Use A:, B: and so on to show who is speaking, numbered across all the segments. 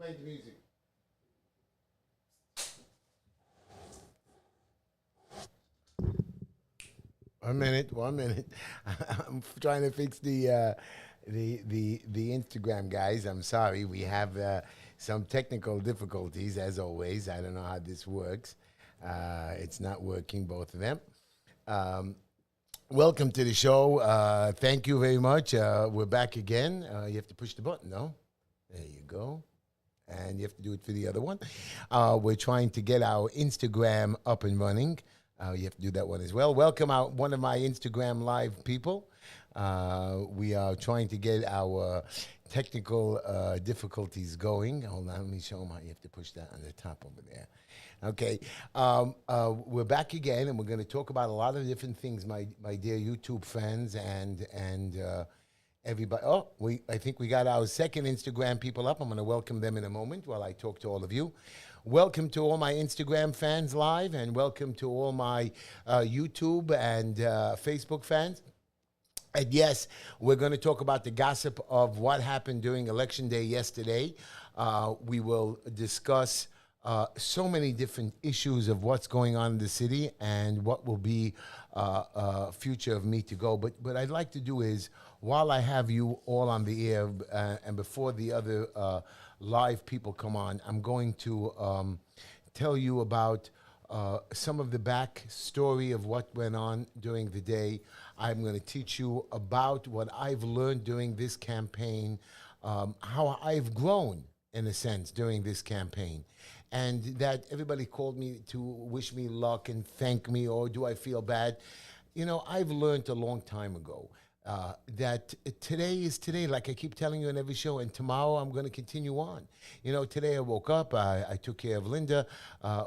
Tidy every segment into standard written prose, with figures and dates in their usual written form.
A: Play the music. One minute, 1 minute. I'm trying to fix the Instagram guys. I'm sorry, we have some technical difficulties as always. I don't know how this works. It's not working, both of them. Um, Welcome to the show. Thank you very much. We're back again. You have to push the button, no? There you go. And you have to do it for the other one. We're trying to get our Instagram up and running. You have to do that one as well. Welcome out one of my Instagram live people. We are trying to get our technical difficulties going. Hold on, let me show them how you have to push that on the top over there. Okay, we're back again, and we're going to talk about a lot of different things, my dear YouTube friends and everybody. Oh, I think we got our second Instagram people up. I'm going to welcome them in a moment while I talk to all of you. Welcome to all my Instagram fans live, and welcome to all my YouTube and Facebook fans. And yes, we're going to talk about the gossip of what happened during Election Day yesterday. We will discuss so many different issues of what's going on in the city and what will be future of Me to Go. But what I'd like to do is, while I have you all on the air and before the other live people come on, I'm going to tell you about some of the back story of what went on during the day. I'm going to teach you about what I've learned during this campaign, how I've grown, in a sense, during this campaign. And that everybody called me to wish me luck and thank me, or do I feel bad? You know, I've learned a long time ago that today is today, like I keep telling you in every show, and tomorrow I'm going to continue on. You know, today I woke up, I took care of Linda,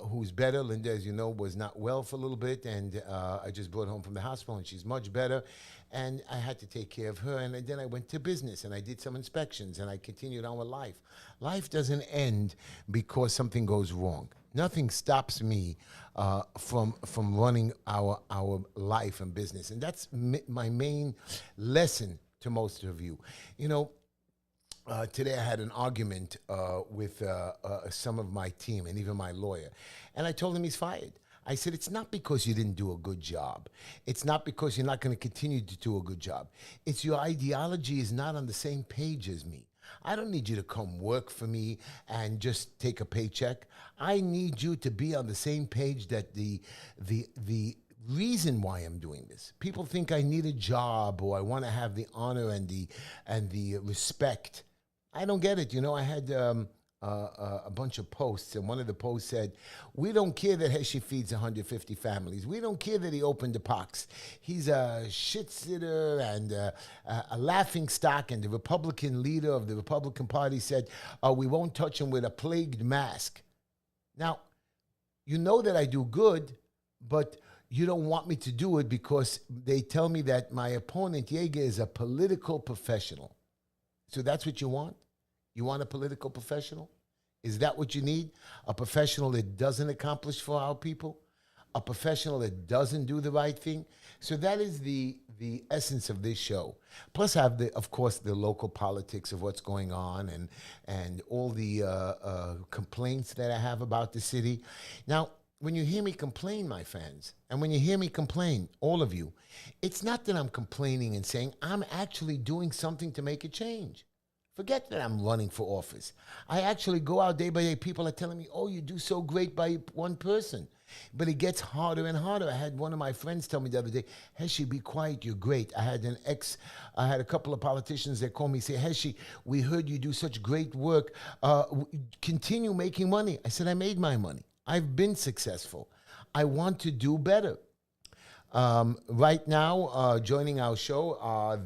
A: who's better. Linda, as you know, was not well for a little bit, and I just brought her home from the hospital, and she's much better. And I had to take care of her, and then I went to business, and I did some inspections, and I continued on with life. Life doesn't end because something goes wrong. Nothing stops me from running our life and business, and that's my main lesson to most of you. You know, today I had an argument with some of my team and even my lawyer, and I told him he's fired. I said, it's not because you didn't do a good job. It's not because you're not going to continue to do a good job. It's your ideology is not on the same page as me. I don't need you to come work for me and just take a paycheck. I need you to be on the same page that the reason why I'm doing this. People think I need a job or I want to have the honor and the respect. I don't get it. You know, I had a bunch of posts, and one of the posts said, "We don't care that Heshy feeds 150 families. We don't care that he opened the pox. He's a shit sitter and a laughing stock." And the Republican leader of the Republican Party said, "We won't touch him with a plagued mask." Now, you know that I do good, but you don't want me to do it because they tell me that my opponent, Yeager, is a political professional. So that's what you want? You want a political professional? Is that what you need? A professional that doesn't accomplish for our people? A professional that doesn't do the right thing? So that is the essence of this show. Plus I have, of course, the local politics of what's going on and all the complaints that I have about the city. Now, when you hear me complain, my fans, and when you hear me complain, all of you, it's not that I'm complaining and saying I'm actually doing something to make a change. Forget that I'm running for office. I actually go out day by day. People are telling me, "Oh, you do so great by one person." But it gets harder and harder. I had one of my friends tell me the other day, "Heshy, be quiet, you're great." I had a couple of politicians that called me and say, "Heshy, we heard you do such great work. Continue making money." I said, I made my money. I've been successful. I want to do better. Right now, joining our show are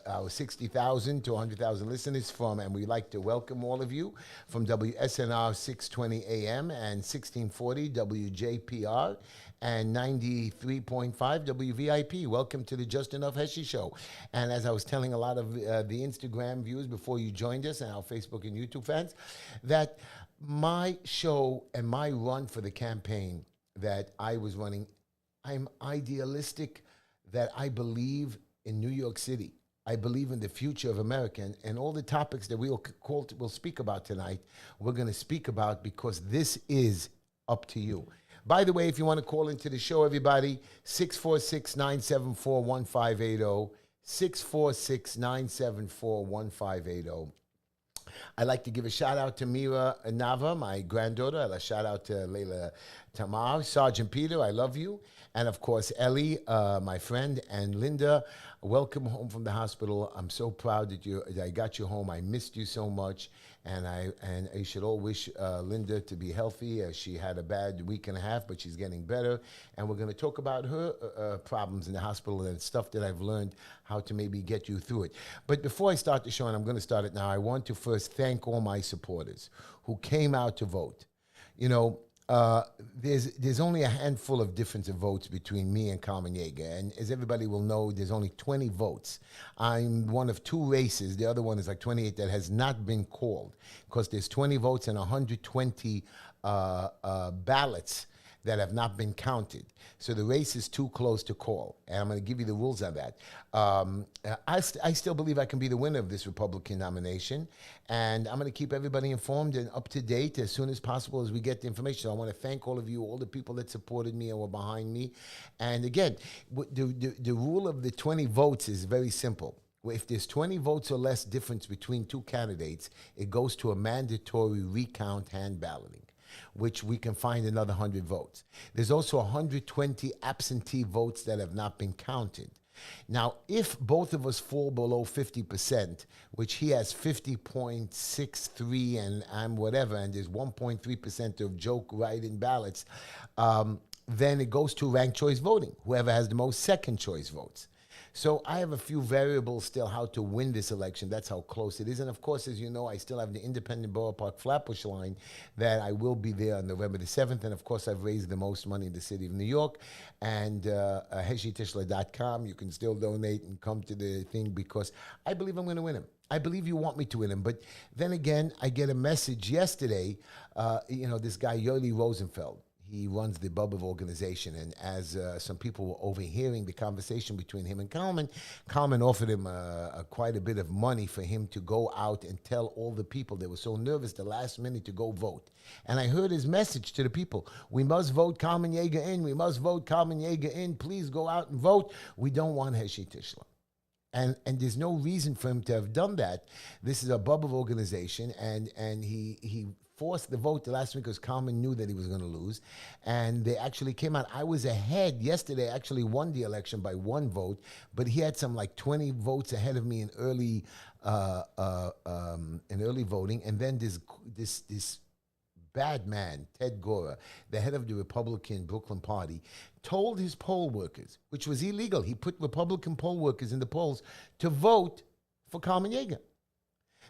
A: our 60,000 to 100,000 listeners from, and we'd like to welcome all of you from WSNR 620 AM and 1640 WJPR and 93.5 WVIP. Welcome to the Just Enough Heshy Show. And as I was telling a lot of the Instagram viewers before you joined us and our Facebook and YouTube fans, that my show and my run for the campaign that I was running, I'm idealistic that I believe in New York City. I believe in the future of America, and all the topics that we'll speak about tonight, we're going to speak about because this is up to you. By the way, if you want to call into the show, everybody, 646-974-1580, 646-974-1580. I'd like to give a shout out to Mira Nava, my granddaughter. A shout out to Leila Tamar, Sergeant Peter, I love you. And of course, Ellie, my friend, and Linda, welcome home from the hospital. I'm so proud that I got you home. I missed you so much. And I should all wish Linda to be healthy. She had a bad week and a half, but she's getting better. And we're going to talk about her problems in the hospital and stuff that I've learned how to maybe get you through it. But before I start the show, and I'm going to start it now, I want to first thank all my supporters who came out to vote. You know, there's only a handful of difference of votes between me and Carmen Yeager. And as everybody will know, there's only 20 votes. I'm one of two races. The other one is like 28 that has not been called because there's 20 votes and 120 ballots that have not been counted. So the race is too close to call. And I'm going to give you the rules on that. I still believe I can be the winner of this Republican nomination. And I'm going to keep everybody informed and up to date as soon as possible as we get the information. So I want to thank all of you, all the people that supported me and were behind me. And again, the rule of the 20 votes is very simple. If there's 20 votes or less difference between two candidates, it goes to a mandatory recount hand balloting, which we can find another 100 votes. There's also 120 absentee votes that have not been counted. Now, if both of us fall below 50%, which he has 50.63 and I'm whatever, and there's 1.3% of joke write-in ballots, then it goes to ranked choice voting, whoever has the most second choice votes. So I have a few variables still how to win this election. That's how close it is. And of course, as you know, I still have the independent Borough Park Flatbush line that I will be there on November the 7th. And of course, I've raised the most money in the city of New York. And HeshyTishler.com, you can still donate and come to the thing because I believe I'm going to win him. I believe you want me to win him. But then again, I get a message yesterday, this guy, Yoli Rosenfeld. He runs the Bubba organization, and as some people were overhearing the conversation between him and Carmen offered him quite a bit of money for him to go out and tell all the people that were so nervous the last minute to go vote. And I heard his message to the people. We must vote Carmen Yeager in. We must vote Carmen Yeager in. Please go out and vote. We don't want Heshy Tishler. And there's no reason for him to have done that. This is a Bubba organization, and he forced the vote the last week because Carmen knew that he was going to lose. And they actually came out. I was ahead yesterday, actually won the election by 1 vote, but he had some like 20 votes ahead of me in early voting. And then this bad man, Ted Gora, the head of the Republican Brooklyn Party, told his poll workers, which was illegal. He put Republican poll workers in the polls to vote for Carmen Yeager.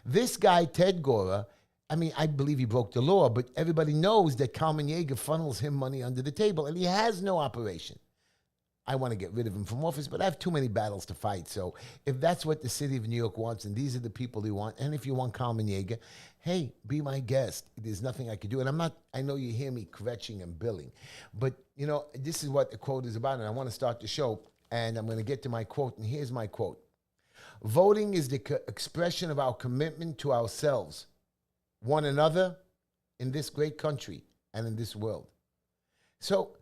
A: This guy, Ted Gora, I mean, I believe he broke the law, but everybody knows that Carmen Yeager funnels him money under the table, and he has no operation. I want to get rid of him from office, but I have too many battles to fight. So if that's what the city of New York wants, and these are the people they want, and if you want Carmen Yeager, hey, be my guest. There's nothing I can do. And I know you hear me kvetching and billing, but, this is what the quote is about, and I want to start the show, and I'm going to get to my quote, and here's my quote. Voting is the expression of our commitment to ourselves, one another, in this great country and in this world. So,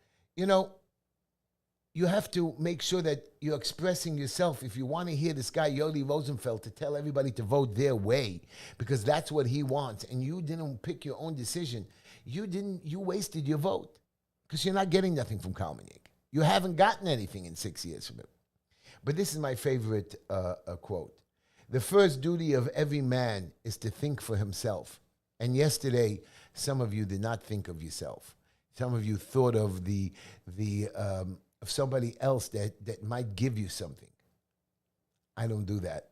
A: you have to make sure that you're expressing yourself. If you want to hear this guy, Yoli Rosenfeld, to tell everybody to vote their way, because that's what he wants, and you didn't pick your own decision, you wasted your vote, because you're not getting nothing from Carmen Yeager. You haven't gotten anything in 6 years from him. But this is my favorite quote. The first duty of every man is to think for himself. And yesterday, some of you did not think of yourself. Some of you thought of of somebody else that might give you something. I don't do that.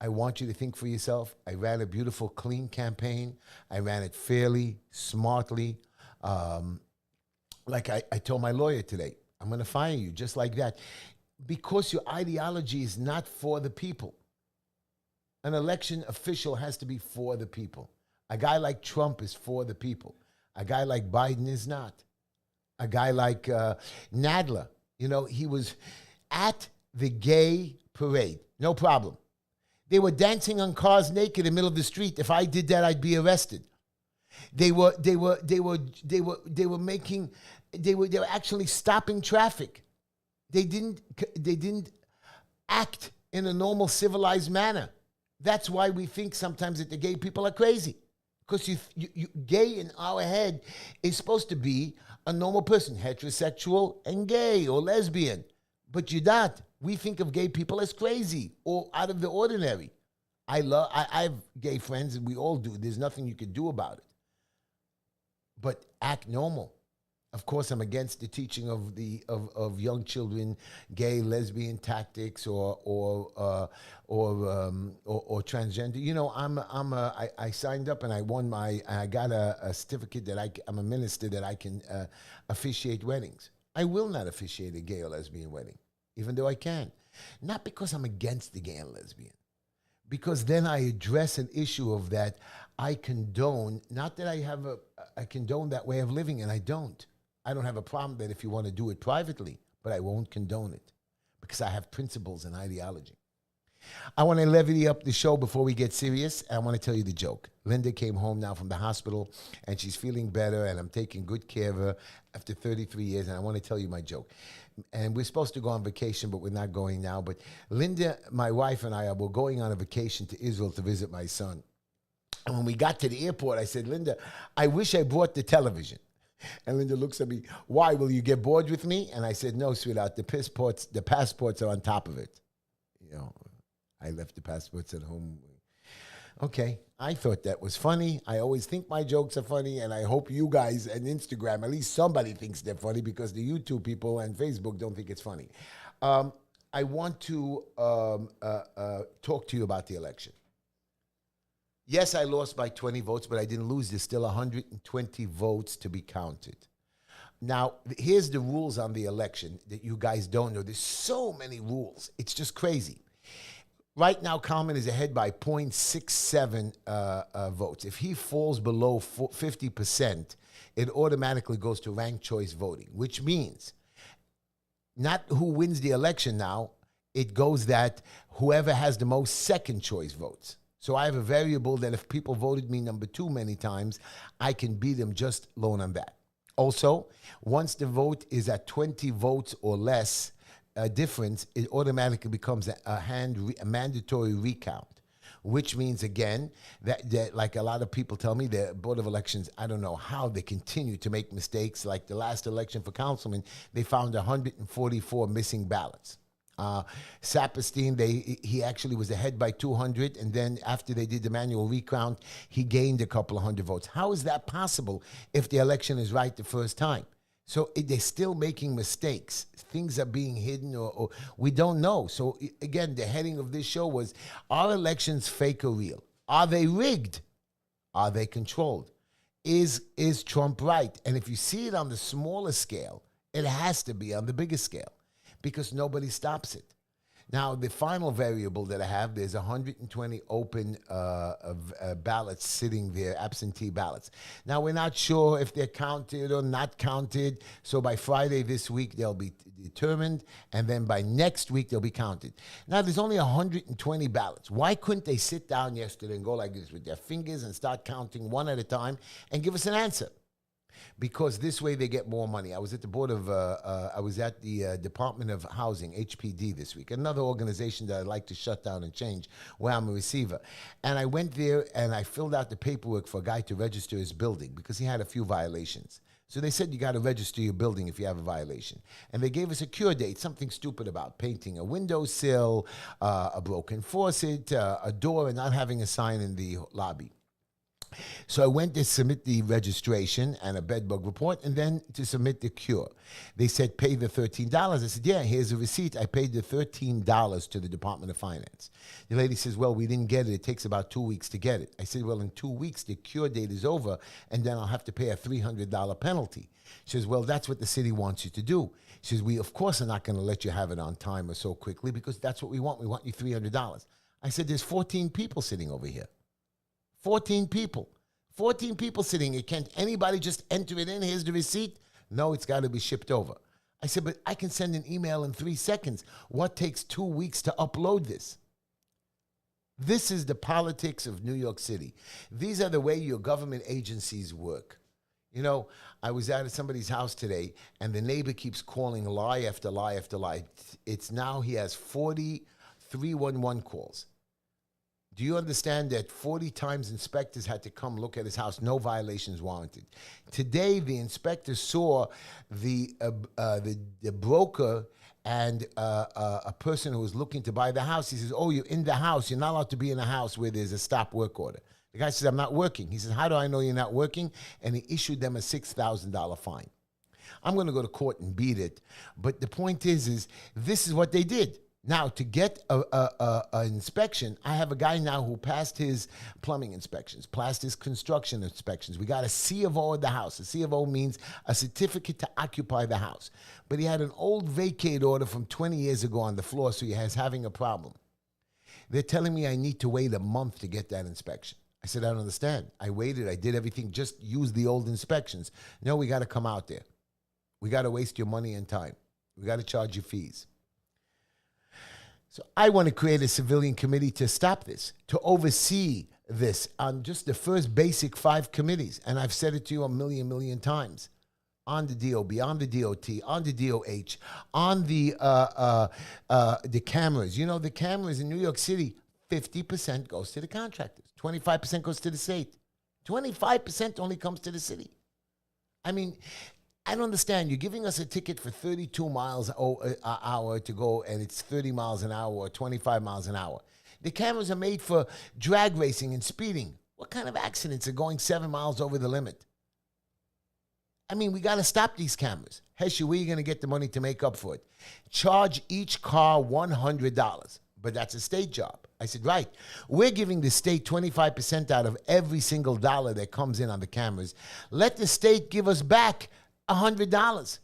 A: I want you to think for yourself. I ran a beautiful, clean campaign. I ran it fairly, smartly. Like I told my lawyer today, I'm going to fire you just like that. Because your ideology is not for the people. An election official has to be for the people. A guy like Trump is for the people. A guy like Biden is not. A guy like Nadler, he was at the gay parade. No problem. They were dancing on cars naked in the middle of the street. If I did that, I'd be arrested. They were actually stopping traffic. They didn't act in a normal civilized manner. That's why we think sometimes that the gay people are crazy. Because gay in our head is supposed to be a normal person, heterosexual and gay or lesbian. But you're not. We think of gay people as crazy or out of the ordinary. I have gay friends, and we all do. There's nothing you can do about it. But act normal. Of course, I'm against the teaching of young children gay, lesbian tactics or transgender. You know, I signed up and I got a certificate that I'm a minister that I can officiate weddings. I will not officiate a gay or lesbian wedding, even though I can. Not because I'm against the gay and lesbian, because then I address an issue of that I condone. Not that I condone that way of living, and I don't. I don't have a problem that if you want to do it privately, but I won't condone it because I have principles and ideology. I want to levity up the show before we get serious. I want to tell you the joke. Linda came home now from the hospital, and she's feeling better, and I'm taking good care of her after 33 years, and I want to tell you my joke. And we're supposed to go on vacation, but we're not going now. But Linda, my wife, and I were going on a vacation to Israel to visit my son. And when we got to the airport, I said, Linda, I wish I brought the television. And Linda looks at me, why, will you get bored with me? And I said, no, sweetheart, the passports are on top of it. You know, I left the passports at home. Okay, I thought that was funny. I always think my jokes are funny, and I hope you guys on Instagram, at least somebody thinks they're funny, because the YouTube people and Facebook don't think it's funny. I want to talk to you about the election. Yes, I lost by 20 votes, but I didn't lose. There's still 120 votes to be counted. Now, here's the rules on the election that you guys don't know. There's so many rules. It's just crazy. Right now, Kalman is ahead by 0.67 votes. If he falls below 50%, it automatically goes to ranked choice voting, which means not who wins the election now, it goes that whoever has the most second choice votes. So I have a variable that if people voted me number 2 many times, I can beat them just alone on that. Also, once the vote is at 20 votes or less difference, it automatically becomes a mandatory recount, which means, again, that like a lot of people tell me, the Board of Elections, I don't know how they continue to make mistakes. Like the last election for councilman, they found 144 missing ballots. Saperstein, he actually was ahead by 200, and then after they did the manual recount, he gained a couple of hundred votes. How is that possible if the election is right the first time? So they're still making mistakes. Things are being hidden, or we don't know. So again, the heading of this show was, are elections fake or real? Are they rigged? Are they controlled? Is Trump right? And if you see it on the smaller scale, it has to be on the bigger scale, because nobody stops it. Now, the final variable that I have, there's 120 open ballots sitting there, absentee ballots. Now, we're not sure if they're counted or not counted. So by Friday this week, they'll be determined. And then by next week, they'll be counted. Now, there's only 120 ballots. Why couldn't they sit down yesterday and go like this with their fingers and start counting one at a time and give us an answer? Because this way they get more money. I was at the Department of Housing, HPD, this week, another organization that I'd like to shut down and change, where I'm a receiver. And I went there and I filled out the paperwork for a guy to register his building because he had a few violations. So they said, you got to register your building if you have a violation. And they gave us a cure date, something stupid about painting a windowsill, a broken faucet, a door, and not having a sign in the lobby. So I went to submit the registration and a bedbug report, and then to submit the cure. They said, pay the $13. I said, yeah, here's a receipt. I paid the $13 to the Department of Finance. The lady says, well, we didn't get it. It takes about 2 weeks to get it. I said, well, in 2 weeks, the cure date is over, and then I'll have to pay a $300 penalty. She says, well, that's what the city wants you to do. She says, we, of course, are not going to let you have it on time or so quickly, because that's what we want. We want you $300. I said, there's 14 people sitting over here. 14 people. 14 people sitting here. Can't anybody just enter it in? Here's the receipt. No, it's got to be shipped over. I said, but I can send an email in 3 seconds. What takes 2 weeks to upload this? This is the politics of New York City. These are the way your government agencies work. You know, I was at somebody's house today, and the neighbor keeps calling lie after lie after lie. It's now he has 40 311 calls. Do you understand that 40 times inspectors had to come look at his house? No violations warranted. Today, the inspector saw the broker and a person who was looking to buy the house. He says, "Oh, you're in the house. You're not allowed to be in a house where there's a stop work order." The guy says, "I'm not working." He says, "How do I know you're not working?" And he issued them a $6,000 fine. I'm going to go to court and beat it. But the point is this is what they did. Now, to get an inspection, I have a guy now who passed his plumbing inspections, passed his construction inspections. We got a C of O at the house. A C of O means a certificate to occupy the house. But he had an old vacate order from 20 years ago on the floor, so he is having a problem. They're telling me I need to wait a month to get that inspection. I said, I don't understand. I waited. I did everything. Just use the old inspections. No, we got to come out there. We got to waste your money and time. We got to charge you fees. So I want to create a civilian committee to stop this, to oversee this on just the first basic 5 committees. And I've said it to you a million times. On the DOB, on the DOT, on the DOH, on the cameras. You know, the cameras in New York City, 50% goes to the contractors. 25% goes to the state. 25% only comes to the city. I mean, I don't understand. You're giving us a ticket for 32 miles an hour to go, and it's 30 miles an hour or 25 miles an hour. The cameras are made for drag racing and speeding. What kind of accidents are going 7 miles over the limit? I mean, we got to stop these cameras. Heshy, where are you going to get the money to make up for it? Charge each car $100. But that's a state job. I said, right. We're giving the state 25% out of every single dollar that comes in on the cameras. Let the state give us back $100.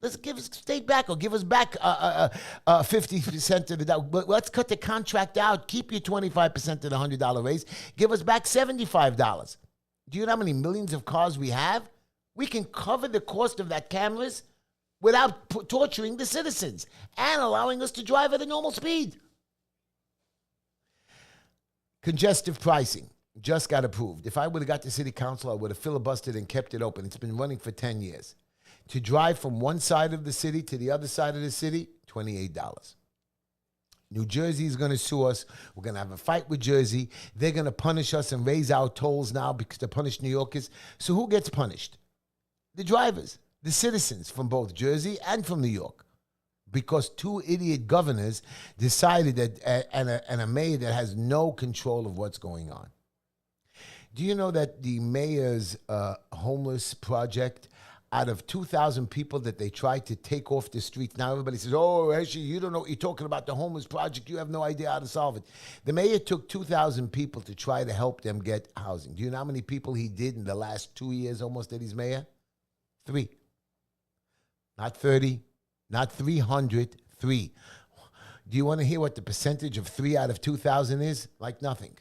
A: Let's give the state back, or give us back 50% of the dollar. But let's cut the contract out. Keep your 25% of the $100 raise. Give us back $75. Do you know how many millions of cars we have? We can cover the cost of that cameras without torturing the citizens and allowing us to drive at a normal speed. Congestive pricing just got approved. If I would have got to city council, I would have filibustered and kept it open. It's been running for 10 years. To drive from one side of the city to the other side of the city, $28. New Jersey is going to sue us. We're going to have a fight with Jersey. They're going to punish us and raise our tolls now because they punish New Yorkers. So who gets punished? The drivers, the citizens from both Jersey and from New York. Because 2 idiot governors decided that, and a mayor that has no control of what's going on. Do you know that the mayor's homeless project, out of 2,000 people that they tried to take off the streets, now everybody says, "Oh, Heshy, you don't know what you're talking about, the homeless project. You have no idea how to solve it." The mayor took 2,000 people to try to help them get housing. Do you know how many people he did in the last 2 years almost that he's mayor? 3. Not 30. Not 300, 3. Do you want to hear what the percentage of 3 out of 2,000 is? Like nothing.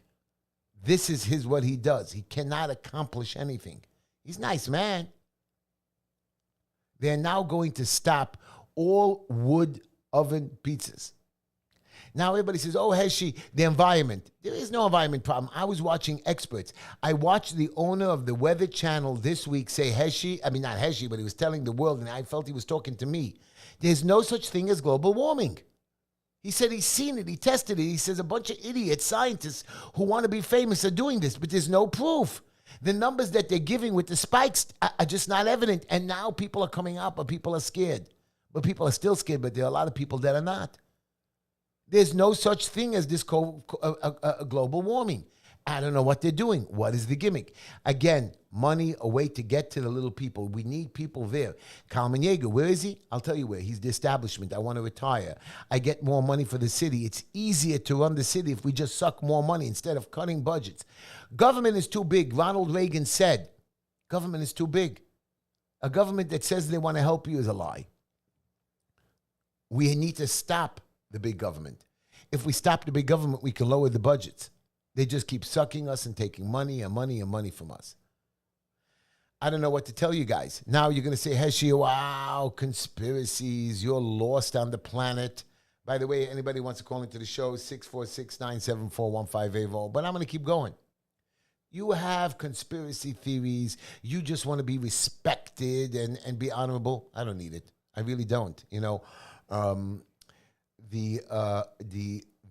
A: This is what he does. He cannot accomplish anything. He's a nice man. They're now going to stop all wood oven pizzas. Now everybody says, "Oh, Heshy, the environment." There is no environment problem. I was watching experts. I watched the owner of the Weather Channel this week say not Heshy, but he was telling the world, and I felt he was talking to me. There's no such thing as global warming. He said he's seen it. He tested it. He says a bunch of idiot scientists who want to be famous are doing this, but there's no proof. The numbers that they're giving with the spikes are just not evident. And now people are coming up, but people are scared. But people are still scared, but there are a lot of people that are not. There's no such thing as this global warming. I don't know what they're doing. What is the gimmick? Again, money, a way to get to the little people. We need people there. Kalman Yeager, where is he? I'll tell you where. He's the establishment. I want to retire. I get more money for the city. It's easier to run the city if we just suck more money instead of cutting budgets. Government is too big. Ronald Reagan said, government is too big. A government that says they want to help you is a lie. We need to stop the big government. If we stop the big government, we can lower the budgets. They just keep sucking us and taking money and money and money from us. I don't know what to tell you guys. Now you're going to say, "Heshy, wow, conspiracies. You're lost on the planet." By the way, anybody wants to call into the show, 646-974-1580. But I'm going to keep going. You have conspiracy theories. You just want to be respected and be honorable. I don't need it. I really don't. You know, the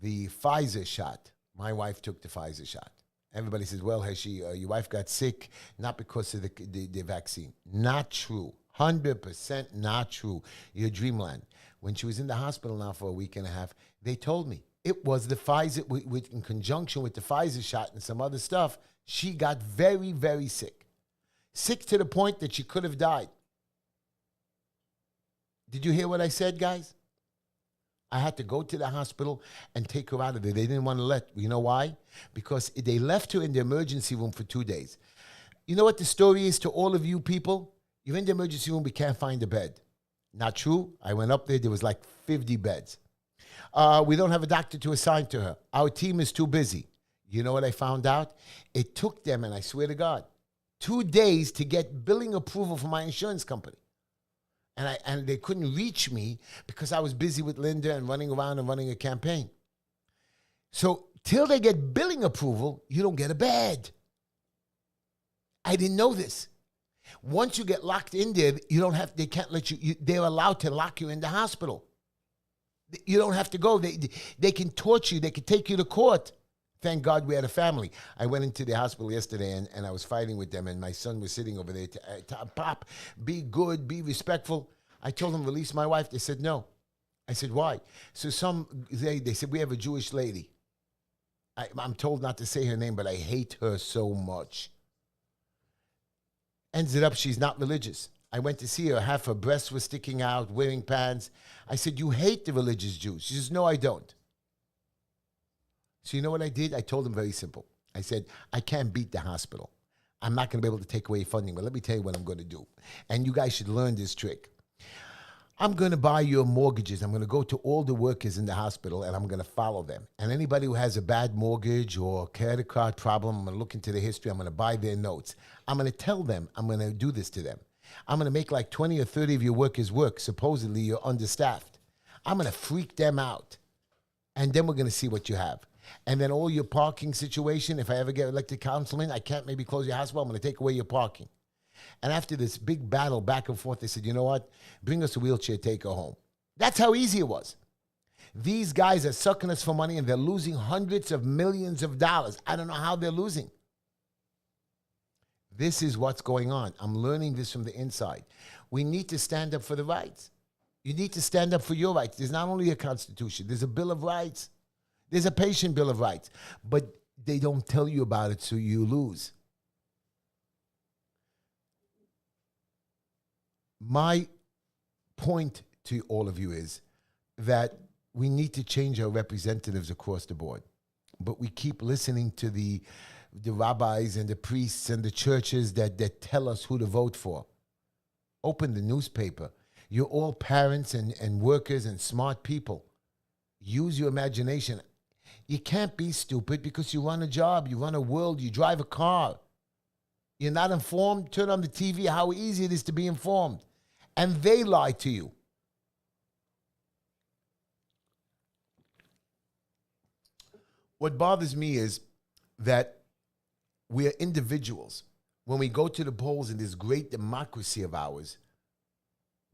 A: Pfizer shot. My wife took the Pfizer shot. Everybody says, well, Heshy, your wife got sick, not because of the vaccine. Not true. 100% not true. Your dreamland. When she was in the hospital now for a week and a half, they told me it was the Pfizer, in conjunction with the Pfizer shot and some other stuff, she got very, very sick. Sick to the point that she could have died. Did you hear what I said, guys? I had to go to the hospital and take her out of there. They didn't want to let. You know why? Because they left her in the emergency room for 2 days. You know what the story is to all of you people? You're in the emergency room, we can't find a bed. Not true. I went up there. There was like 50 beds. We don't have a doctor to assign to her. Our team is too busy. You know what I found out? It took them, and I swear to God, 2 days to get billing approval from my insurance company. And they couldn't reach me because I was busy with Linda and running around and running a campaign. So till they get billing approval, you don't get a bed. I didn't know this. Once you get locked in there, they can't let you, they're allowed to lock you in the hospital. You don't have to go. They can torture you. They can take you to court. Thank God we had a family. I went into the hospital yesterday and I was fighting with them, and my son was sitting over there. Pop, be good, be respectful. I told them, release my wife. They said, no. I said, why? So they said, we have a Jewish lady. I'm told not to say her name, but I hate her so much. Ends it up, she's not religious. I went to see her. Half her breasts were sticking out, wearing pants. I said, you hate the religious Jews. She says, no, I don't. So you know what I did? I told them very simple. I said, I can't beat the hospital. I'm not going to be able to take away funding, but let me tell you what I'm going to do. And you guys should learn this trick. I'm going to buy your mortgages. I'm going to go to all the workers in the hospital, and I'm going to follow them. And anybody who has a bad mortgage or credit card problem, I'm going to look into the history. I'm going to buy their notes. I'm going to tell them I'm going to do this to them. I'm going to make like 20 or 30 of your workers work. Supposedly, you're understaffed. I'm going to freak them out. And then we're going to see what you have. And then all your parking situation, if I ever get elected councilman, I can't maybe close your hospital. I'm going to take away your parking. And after this big battle back and forth, they said, you know what? Bring us a wheelchair, take her home. That's how easy it was. These guys are sucking us for money, and they're losing hundreds of millions of dollars. I don't know how they're losing. This is what's going on. I'm learning this from the inside. We need to stand up for the rights. You need to stand up for your rights. There's not only a Constitution, there's a Bill of Rights. There's a patient Bill of Rights. But they don't tell you about it, so you lose. My point to all of you is that we need to change our representatives across the board. But we keep listening to the rabbis and the priests and the churches that tell us who to vote for. Open the newspaper. You're all parents and workers and smart people. Use your imagination. You can't be stupid because you run a job, you run a world, you drive a car. You're not informed? Turn on the TV, how easy it is to be informed. And they lie to you. What bothers me is that we are individuals. When we go to the polls in this great democracy of ours,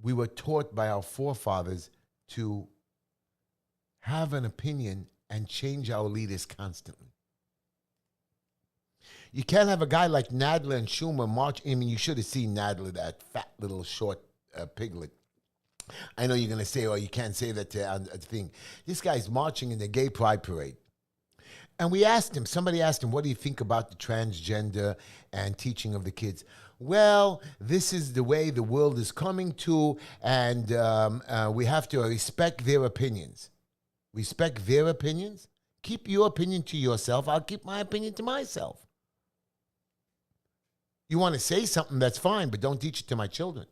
A: we were taught by our forefathers to have an opinion and change our leaders constantly. You can't have a guy like Nadler and Schumer march. I mean, you should have seen Nadler, that fat little short piglet. I know you're going to say, oh, you can't say that thing. This guy's marching in the gay pride parade. And we asked him, somebody asked him, what do you think about the transgender and teaching of the kids? Well, this is the way the world is coming to, and we have to respect their opinions. Respect their opinions? Keep your opinion to yourself. I'll keep my opinion to myself. You want to say something, that's fine, but don't teach it to my children.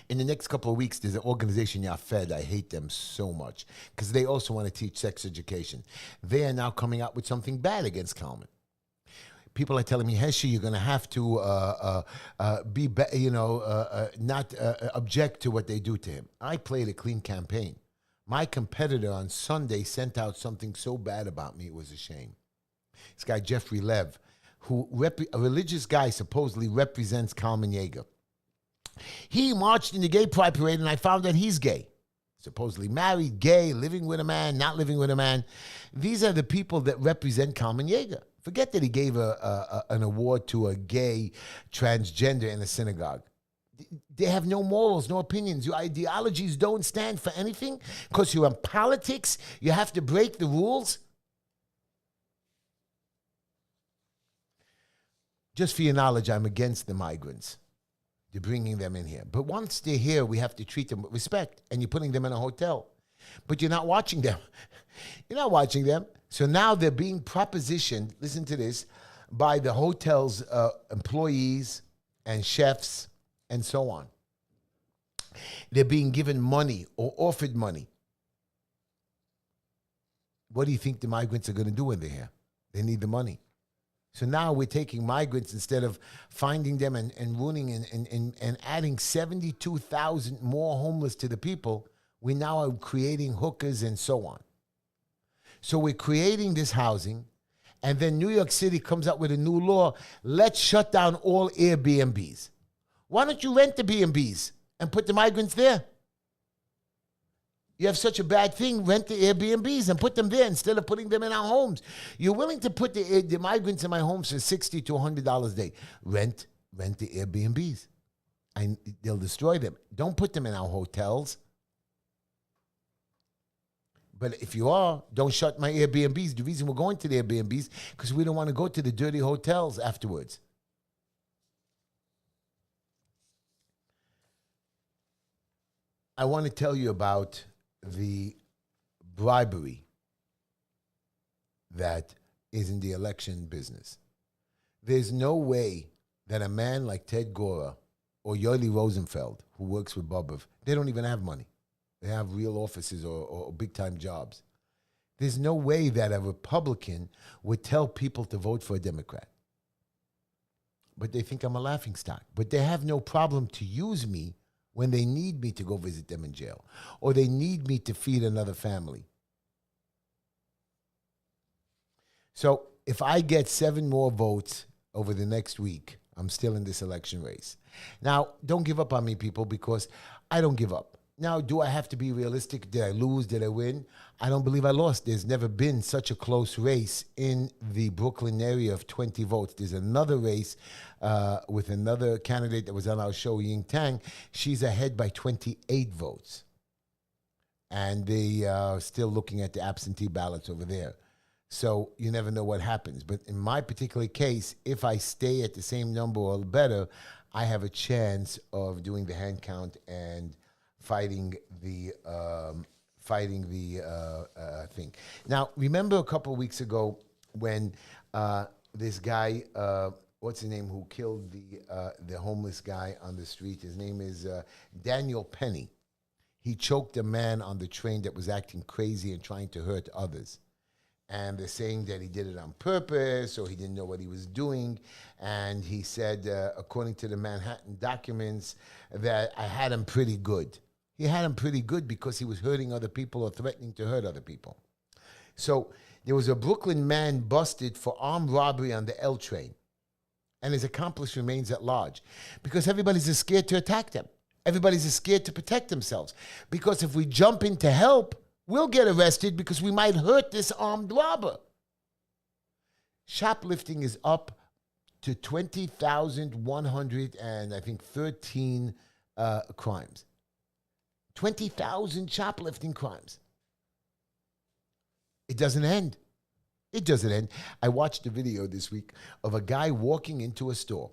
A: In the next couple of weeks, there's an organization, Fed. I hate them so much because they also want to teach sex education. They are now coming out with something bad against Kalman. People are telling me, Heshy, you're going to have to not object to what they do to him. I played a clean campaign. My competitor on Sunday sent out something so bad about me, it was a shame. This guy, Jeffrey Lev, a religious guy, supposedly represents Kalman Yeager. He marched in the gay pride parade, and I found that he's gay. Supposedly married, gay, living with a man, not living with a man. These are the people that represent Kalman Yeager. Forget that he gave an award to a gay transgender in a synagogue. They have no morals, no opinions. Your ideologies don't stand for anything because you're in politics. You have to break the rules. Just for your knowledge, I'm against the migrants. You're bringing them in here. But once they're here, we have to treat them with respect. And you're putting them in a hotel. But you're not watching them. You're not watching them. So now they're being propositioned, listen to this, by the hotel's employees and chefs and so on. They're being given money or offered money. What do you think the migrants are going to do when they're here? They need the money. So now we're taking migrants instead of finding them and ruining and adding 72,000 more homeless to the people. We now are creating hookers and so on. So we're creating this housing, and then New York City comes up with a new law. Let's shut down all Airbnbs. Why don't you rent the B&Bs and put the migrants there? You have such a bad thing, rent the Airbnbs and put them there instead of putting them in our homes. You're willing to put the migrants in my homes for $60 to $100 a day. Rent the Airbnbs. And they'll destroy them. Don't put them in our hotels. But if you are, don't shut my Airbnbs. The reason we're going to the Airbnbs because we don't want to go to the dirty hotels afterwards. I want to tell you about the bribery that is in the election business. There's no way that a man like Ted Gora or Yoeli Rosenfeld, who works with Bobov, they don't even have money. They have real offices or big-time jobs. There's no way that a Republican would tell people to vote for a Democrat. But they think I'm a laughingstock. But they have no problem to use me when they need me to go visit them in jail, or they need me to feed another family. So if I get 7 more votes over the next week, I'm still in this election race. Now, don't give up on me, people, because I don't give up. Now, do I have to be realistic? Did I lose? Did I win? I don't believe I lost. There's never been such a close race in the Brooklyn area of 20 votes. There's another race with another candidate that was on our show, Ying Tang. She's ahead by 28 votes. And they are still looking at the absentee ballots over there. So you never know what happens. But in my particular case, if I stay at the same number or better, I have a chance of doing the hand count and fighting the thing. Now, remember a couple of weeks ago when this guy, what's his name, who killed the homeless guy on the street? His name is Daniel Penny. He choked a man on the train that was acting crazy and trying to hurt others. And they're saying that he did it on purpose or he didn't know what he was doing. And he said, according to the Manhattan documents, that I had him pretty good. He had him pretty good because he was hurting other people or threatening to hurt other people. So there was a Brooklyn man busted for armed robbery on the L train. And his accomplice remains at large because everybody's scared to attack them. Everybody's scared to protect themselves. Because if we jump in to help, we'll get arrested because we might hurt this armed robber. Shoplifting is up to 20,113 crimes. 20,000 shoplifting crimes. It doesn't end. It doesn't end. I watched a video this week of a guy walking into a store.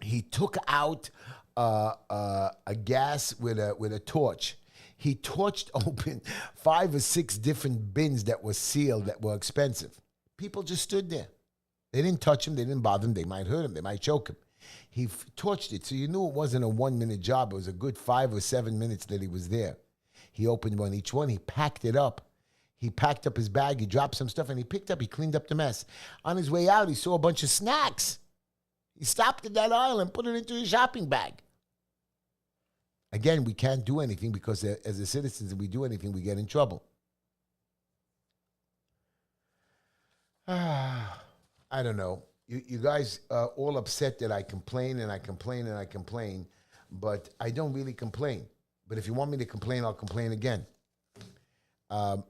A: He took out a gas with a torch. He torched open 5 or 6 different bins that were sealed that were expensive. People just stood there. They didn't touch him. They didn't bother him. They might hurt him. They might choke him. He torched it, so you knew it wasn't a 1-minute job. It was a good 5 or 7 minutes that he was there. He opened one each one. He packed it up. He packed up his bag. He dropped some stuff, and he cleaned up the mess. On his way out, he saw a bunch of snacks. He stopped in that aisle and put it into his shopping bag. Again, we can't do anything because as a citizens, if we do anything, we get in trouble. I don't know. You guys are all upset that I complain and I complain and I complain, but I don't really complain. But if you want me to complain, I'll complain again. Um,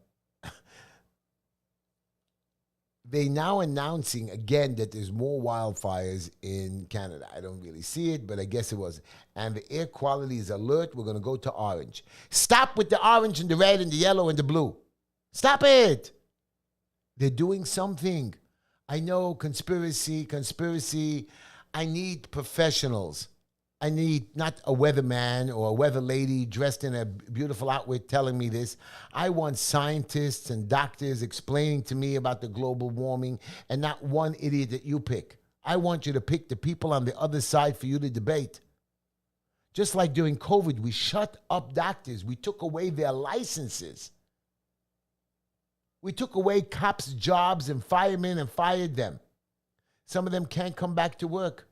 A: they now announcing again that there's more wildfires in Canada. I don't really see it, but I guess it was. And the air quality is alert. We're going to go to orange. Stop with the orange and the red and the yellow and the blue. Stop it. They're doing something. I know conspiracy. I need professionals. I need not a weatherman or a weather lady dressed in a beautiful outfit telling me this. I want scientists and doctors explaining to me about the global warming and not one idiot that you pick. I want you to pick the people on the other side for you to debate. Just like during COVID, we shut up doctors. We took away their licenses. We took away cops' jobs and firemen and fired them. Some of them can't come back to work.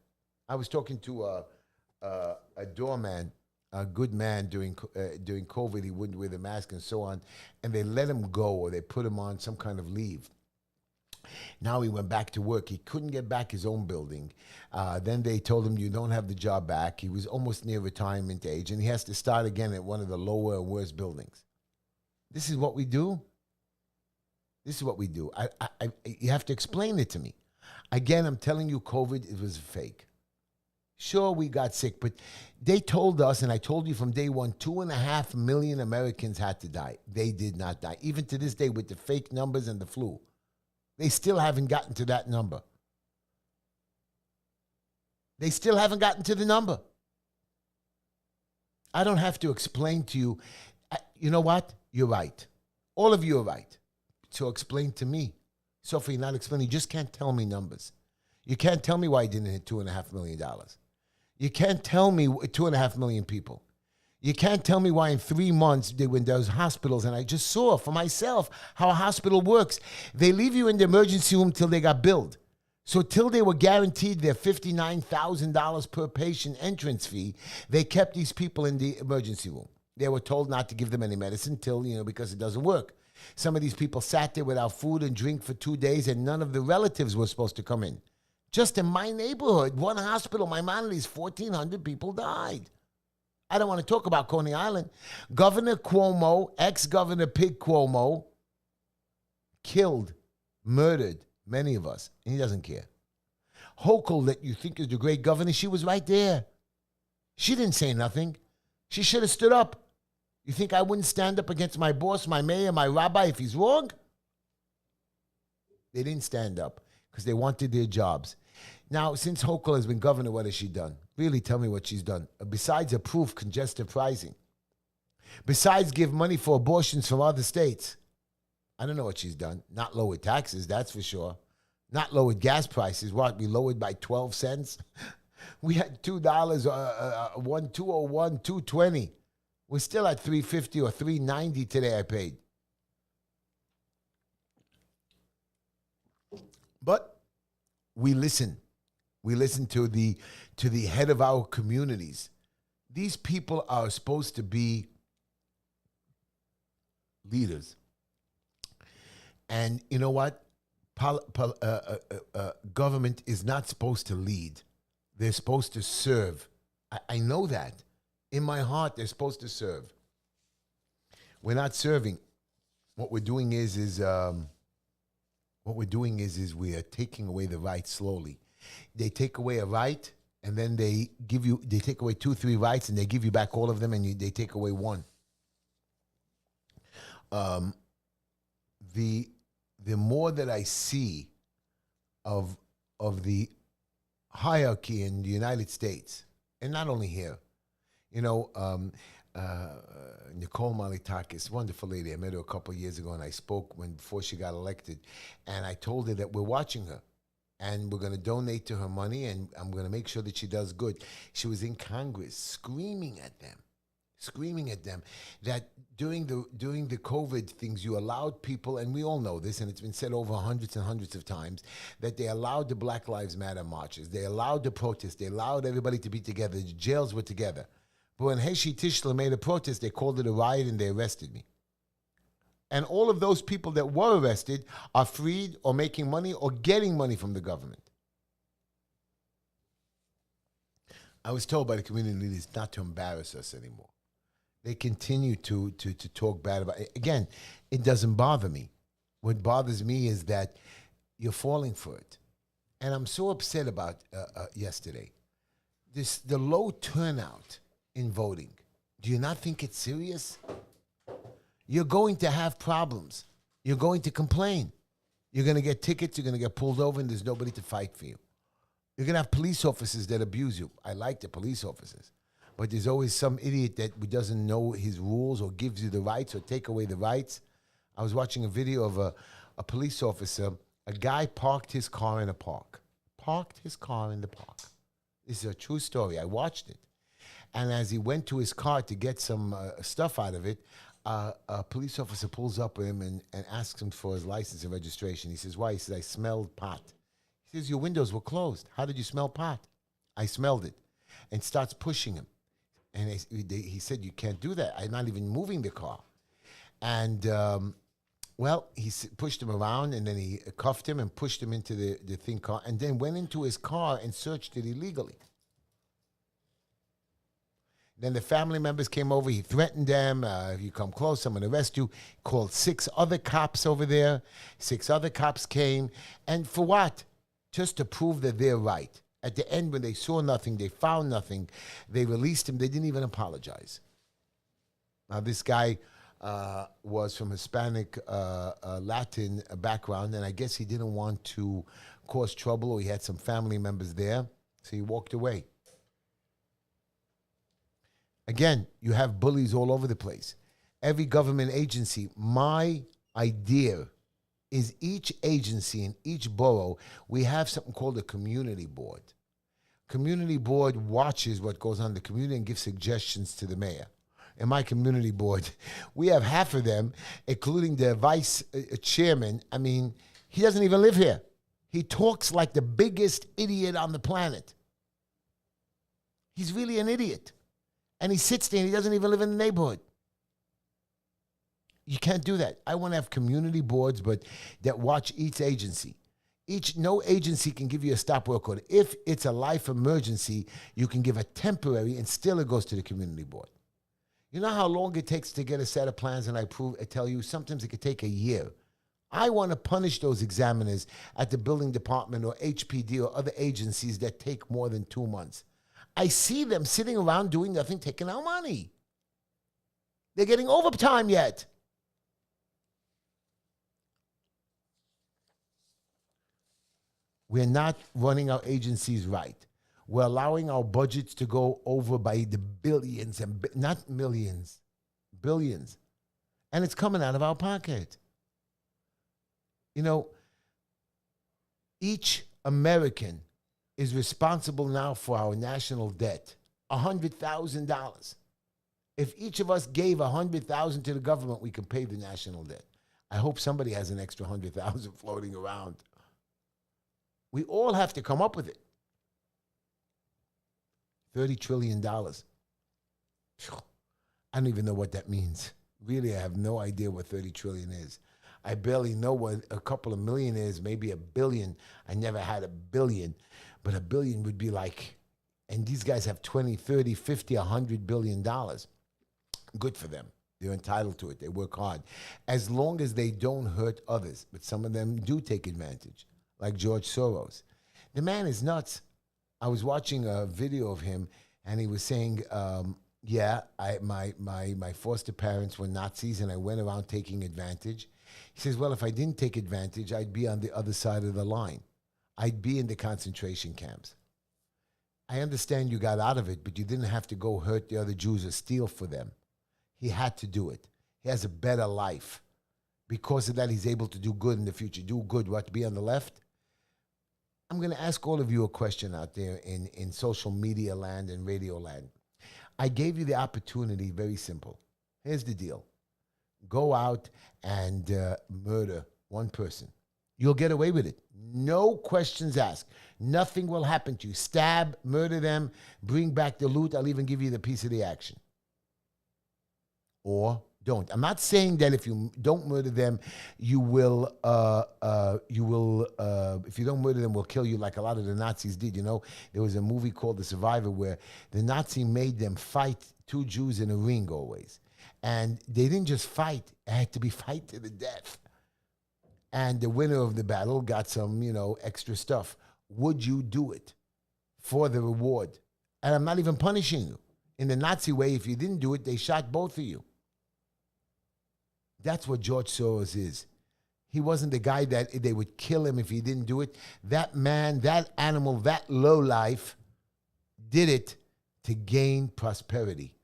A: I was talking to a doorman, a good man during COVID. He wouldn't wear the mask and so on. And they let him go or they put him on some kind of leave. Now he went back to work. He couldn't get back his own building. Then they told him, you don't have the job back. He was almost near retirement age, and he has to start again at one of the lower and worst buildings. This is what we do? This is what we do. You have to explain it to me. Again, I'm telling you, COVID, it was fake. Sure, we got sick, but they told us, and I told you from day one, 2.5 million Americans had to die. They did not die. Even to this day, with the fake numbers and the flu, they still haven't gotten to that number. They still haven't gotten to the number. I don't have to explain to you. You know what? You're right. All of you are right. So explain to me. So if you're not explaining, you just can't tell me numbers. You can't tell me why you didn't hit $2.5 million. You can't tell me 2.5 million people. You can't tell me why in 3 months, when those hospitals, and I just saw for myself how a hospital works. They leave you in the emergency room till they got billed. So till they were guaranteed their $59,000 per patient entrance fee, they kept these people in the emergency room. They were told not to give them any medicine till, because it doesn't work. Some of these people sat there without food and drink for 2 days, and none of the relatives were supposed to come in. Just in my neighborhood, one hospital, my Maimonides, 1,400 people died. I don't want to talk about Coney Island. Governor Cuomo, ex-Governor Pig Cuomo, killed, murdered many of us, and he doesn't care. Hochul, that you think is the great governor, she was right there. She didn't say nothing. She should have stood up. You think I wouldn't stand up against my boss, my mayor, my rabbi if he's wrong? They didn't stand up because they wanted their jobs. Now, since Hochul has been governor, what has she done? Really tell me what she's done. Besides approve congestive pricing. Besides give money for abortions from other states. I don't know what she's done. Not lowered taxes, that's for sure. Not lowered gas prices. What, we lowered by 12 cents? We had $2, 201, 220. We're still at $3.50 or $3.90 today I paid. But we listen. We listen to the head of our communities. These people are supposed to be leaders. And you know what? Government is not supposed to lead. They're supposed to serve. I know that. In my heart, they're supposed to serve. We're not serving. What we're doing is we are taking away the right slowly. They take away a right, and then they take away 2, 3 rights, and they give you back all of them, and they take away one. The more that I see of the hierarchy in the United States, and not only here, Nicole Malitakis, wonderful lady. I met her a couple of years ago, and I spoke before she got elected, and I told her that we're watching her, and we're going to donate to her money, and I'm going to make sure that she does good. She was in Congress screaming at them that during the COVID things, you allowed people, and we all know this, and it's been said over hundreds and hundreds of times, that they allowed the Black Lives Matter marches. They allowed the protests. They allowed everybody to be together. The jails were together. But when Heshy Tishler made a protest, they called it a riot and they arrested me. And all of those people that were arrested are freed or making money or getting money from the government. I was told by the community leaders not to embarrass us anymore. They continue to talk bad about it. Again, it doesn't bother me. What bothers me is that you're falling for it. And I'm so upset about yesterday. The low turnout in voting. Do you not think it's serious? You're going to have problems. You're going to complain. You're going to get tickets. You're going to get pulled over, and there's nobody to fight for you. You're going to have police officers that abuse you. I like the police officers. But there's always some idiot that doesn't know his rules or gives you the rights or take away the rights. I was watching a video of a police officer. A guy parked his car in a park. Parked his car in the park. This is a true story. I watched it. And as he went to his car to get some stuff out of it, a police officer pulls up with him and asks him for his license and registration. He says, why? He says, I smelled pot. He says, your windows were closed. How did you smell pot? I smelled it. And starts pushing him. And he said, you can't do that. I'm not even moving the car. And, he pushed him around, and then he cuffed him and pushed him into the thing car, and then went into his car and searched it illegally. Then the family members came over. He threatened them. If you come close, I'm going to arrest you. Called 6 other cops over there. 6 other cops came. And for what? Just to prove that they're right. At the end, when they saw nothing, they found nothing, they released him. They didn't even apologize. Now, this guy was from Hispanic Latin background, and I guess he didn't want to cause trouble, or he had some family members there, so he walked away. Again, you have bullies all over the place. Every government agency, my idea is each agency in each borough, we have something called a community board. Community board watches what goes on in the community and gives suggestions to the mayor. In my community board, we have half of them, including the vice chairman. I mean, he doesn't even live here. He talks like the biggest idiot on the planet. He's really an idiot. And he sits there and he doesn't even live in the neighborhood. You can't do that. I want to have community boards, but that watch each agency. No agency can give you a stop work order. If it's a life emergency, you can give a temporary, and still it goes to the community board. You know how long it takes to get a set of plans, and I tell you, sometimes it could take a year. I want to punish those examiners at the building department or HPD or other agencies that take more than 2 months. I see them sitting around doing nothing, taking our money. They're getting overtime yet. We're not running our agencies right. We're allowing our budgets to go over by the billions, and not millions, billions. And it's coming out of our pocket. You know, each American is responsible now for our national debt, $100,000. If each of us gave $100,000 to the government, we can pay the national debt. I hope somebody has an extra $100,000 floating around. We all have to come up with it. $30 trillion. I don't even know what that means. Really, I have no idea what 30 trillion is. I barely know what a couple of million is, maybe a billion. I never had a billion, but a billion would be like, and these guys have 20, 30, 50, $100 billion. Good for them. They're entitled to it. They work hard. As long as they don't hurt others. But some of them do take advantage, like George Soros. The man is nuts. I was watching a video of him, and he was saying, my foster parents were Nazis, and I went around taking advantage. He says, well, if I didn't take advantage, I'd be on the other side of the line. I'd be in the concentration camps. I understand you got out of it, but you didn't have to go hurt the other Jews or steal for them. He had to do it. He has a better life. Because of that, he's able to do good in the future. Do good, what, to be on the left? I'm going to ask all of you a question out there in social media land and radio land. I gave you the opportunity, very simple. Here's the deal. Go out and murder one person. You'll get away with it. No questions asked. Nothing will happen to you. Stab, murder them, bring back the loot. I'll even give you the piece of the action. Or don't. I'm not saying that if you don't murder them, you will, if you don't murder them, we'll kill you like a lot of the Nazis did. You know, there was a movie called The Survivor where the Nazi made them fight two Jews in a ring always. And they didn't just fight. It had to be fight to the death. And the winner of the battle got some, extra stuff. Would you do it for the reward? And I'm not even punishing you. In the Nazi way, if you didn't do it, they shot both of you. That's what George Soros is. He wasn't the guy that they would kill him if he didn't do it. That man, that animal, that lowlife did it to gain prosperity.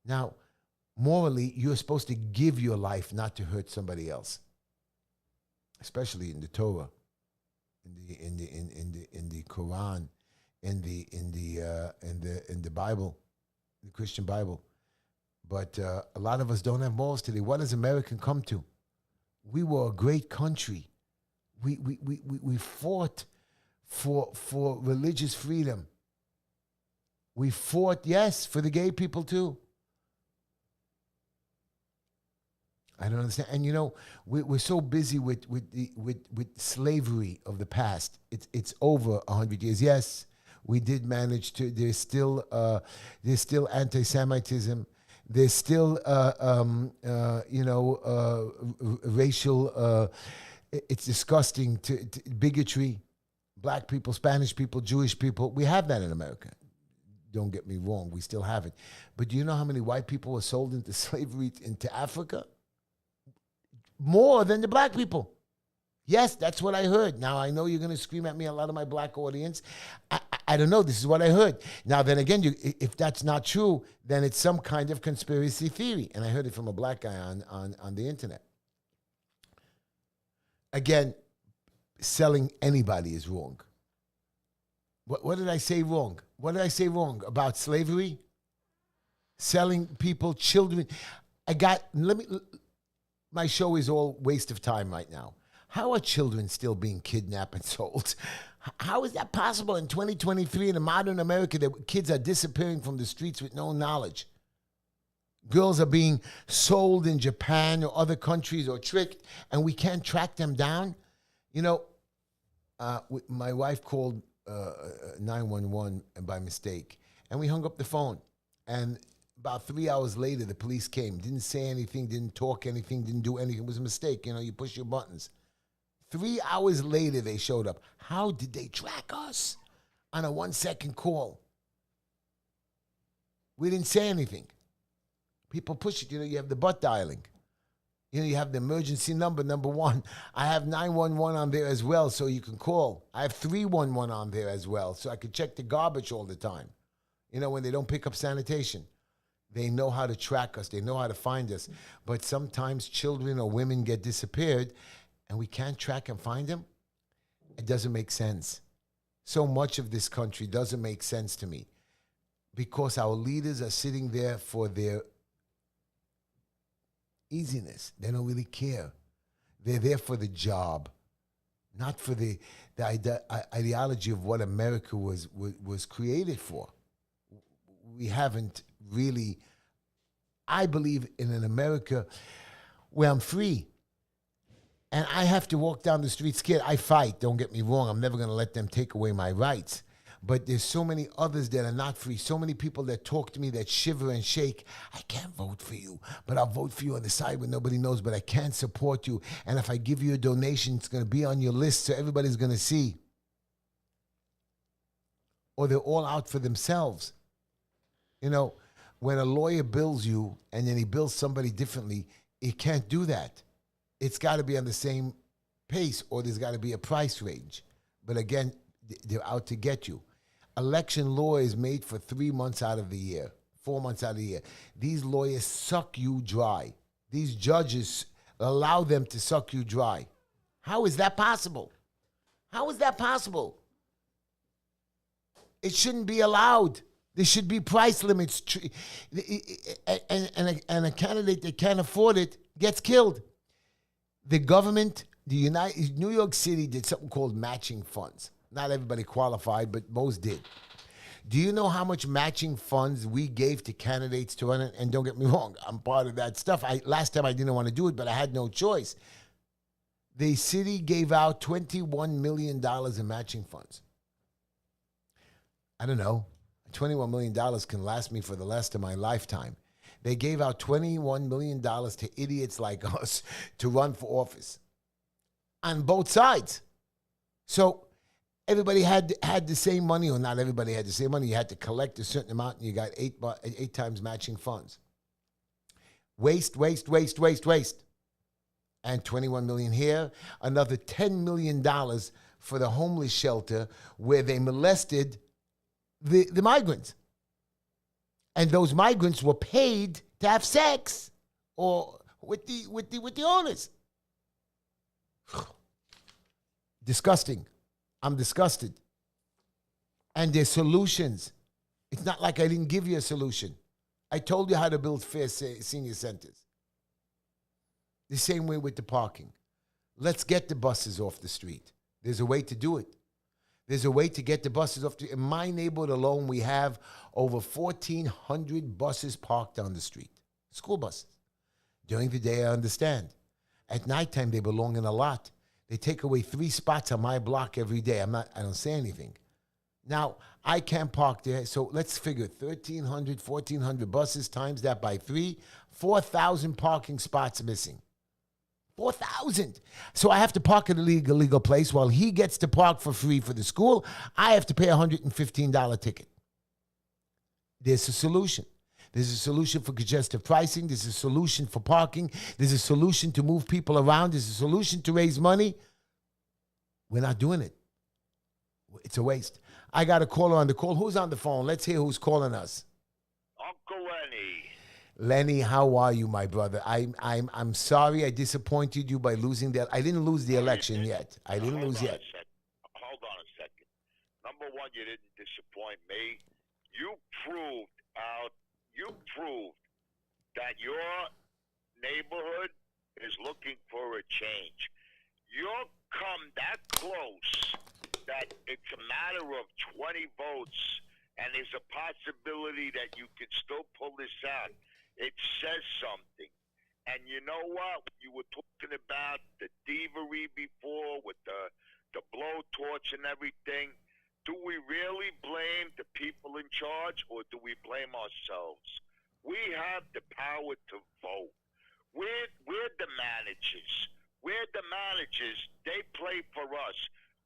A: Now, morally, you're supposed to give your life not to hurt somebody else. Especially in the Torah, in the Quran, in the Bible, the Christian Bible. But a lot of us don't have morals today. What does America come to? We were a great country. We fought for religious freedom. We fought, yes, for the gay people too. I don't understand. And we're so busy with slavery of the past. It's over 100 years. Yes, we did manage to. There's still anti-Semitism. There's still racial. It's disgusting to bigotry. Black people, Spanish people, Jewish people. We have that in America. Don't get me wrong. We still have it. But do you know how many white people were sold into slavery into Africa? More than the black people. Yes, that's what I heard. Now, I know you're going to scream at me, a lot of my black audience. I don't know. This is what I heard. Now, then again, if that's not true, then it's some kind of conspiracy theory. And I heard it from a black guy on the internet. Again, selling anybody is wrong. What did I say wrong? What did I say wrong about slavery? Selling people, children. My show is all waste of time right now. How are children still being kidnapped and sold? How is that possible in 2023 in a modern America that kids are disappearing from the streets with no knowledge? Girls are being sold in Japan or other countries or tricked, and we can't track them down. My wife called 911 by mistake, and we hung up the phone. And about 3 hours later, the police came. Didn't say anything, didn't talk anything, didn't do anything. It was a mistake. You push your buttons. 3 hours later, they showed up. How did they track us on a 1-second call? We didn't say anything. People push it. You have the butt dialing. You have the emergency number 1. I have 911 on there as well, so you can call. I have 311 on there as well, so I can check the garbage all the time. When they don't pick up sanitation. They know how to track us. They know how to find us. But sometimes children or women get disappeared, and we can't track and find them. It doesn't make sense. So much of this country doesn't make sense to me because our leaders are sitting there for their easiness. They don't really care. They're there for the job, not for the ideology of what America was created for. We haven't really, I believe in an America where I'm free. And I have to walk down the street scared. I fight, don't get me wrong. I'm never going to let them take away my rights. But there's so many others that are not free. So many people that talk to me that shiver and shake. I can't vote for you, but I'll vote for you on the side where nobody knows, but I can't support you. And if I give you a donation, it's going to be on your list so everybody's going to see. Or they're all out for themselves. When a lawyer bills you and then he bills somebody differently, he can't do that. It's got to be on the same pace or there's got to be a price range. But again, they're out to get you. Election law is made for 3 months out of the year, 4 months out of the year. These lawyers suck you dry. These judges allow them to suck you dry. How is that possible? How is that possible? It shouldn't be allowed. There should be price limits. And a candidate that can't afford it gets killed. The government New York City did something called matching funds. Not everybody qualified, but most did. Do you know how much matching funds we gave to candidates to run it? And don't get me wrong, I'm part of that stuff. Last time I didn't want to do it, but I had no choice. The city gave out $21 million in matching funds. I don't know. $21 million can last me for the rest of my lifetime. They gave out $21 million to idiots like us to run for office on both sides. So everybody had the same money, or not everybody had the same money. You had to collect a certain amount, and you got eight times matching funds. Waste. And $21 million here. Another $10 million for the homeless shelter where they molested the migrants. And those migrants were paid to have sex or with the owners. Disgusting. I'm disgusted. And there's solutions. It's not like I didn't give you a solution. I told you how to build fair senior centers. The same way with the parking. Let's get the buses off the street. There's a way to do it. There's a way to get the buses off. In my neighborhood alone, we have over 1,400 buses parked on the street. School buses. During the day, I understand. At nighttime, they belong in a lot. They take away 3 spots on my block every day. I don't say anything. Now, I can't park there, so let's figure 1,300, 1,400 buses times that by 3, 4,000 parking spots missing. 4,000. So I have to park at a legal place while he gets to park for free for the school. I have to pay a $115 ticket. There's a solution. There's a solution for congestive pricing. There's a solution for parking. There's a solution to move people around. There's a solution to raise money. We're not doing it. It's a waste. I got a caller on the call. Who's on the phone? Let's hear who's calling us.
B: Uncle Lenny.
A: Lenny, how are you, my brother? I'm sorry I disappointed you by losing that. I didn't lose the election yet. I didn't lose yet.
B: Hold on a second. Number one, you didn't disappoint me. You proved that your neighborhood is looking for a change. You're come that close that it's a matter of 20 votes, and there's a possibility that you could still pull this out. It says something. And you know what? You were talking about the thievery before with the blowtorch and everything. Do we really blame the people in charge, or do we blame ourselves? We have the power to vote. We're the managers. We're the managers. They play for us.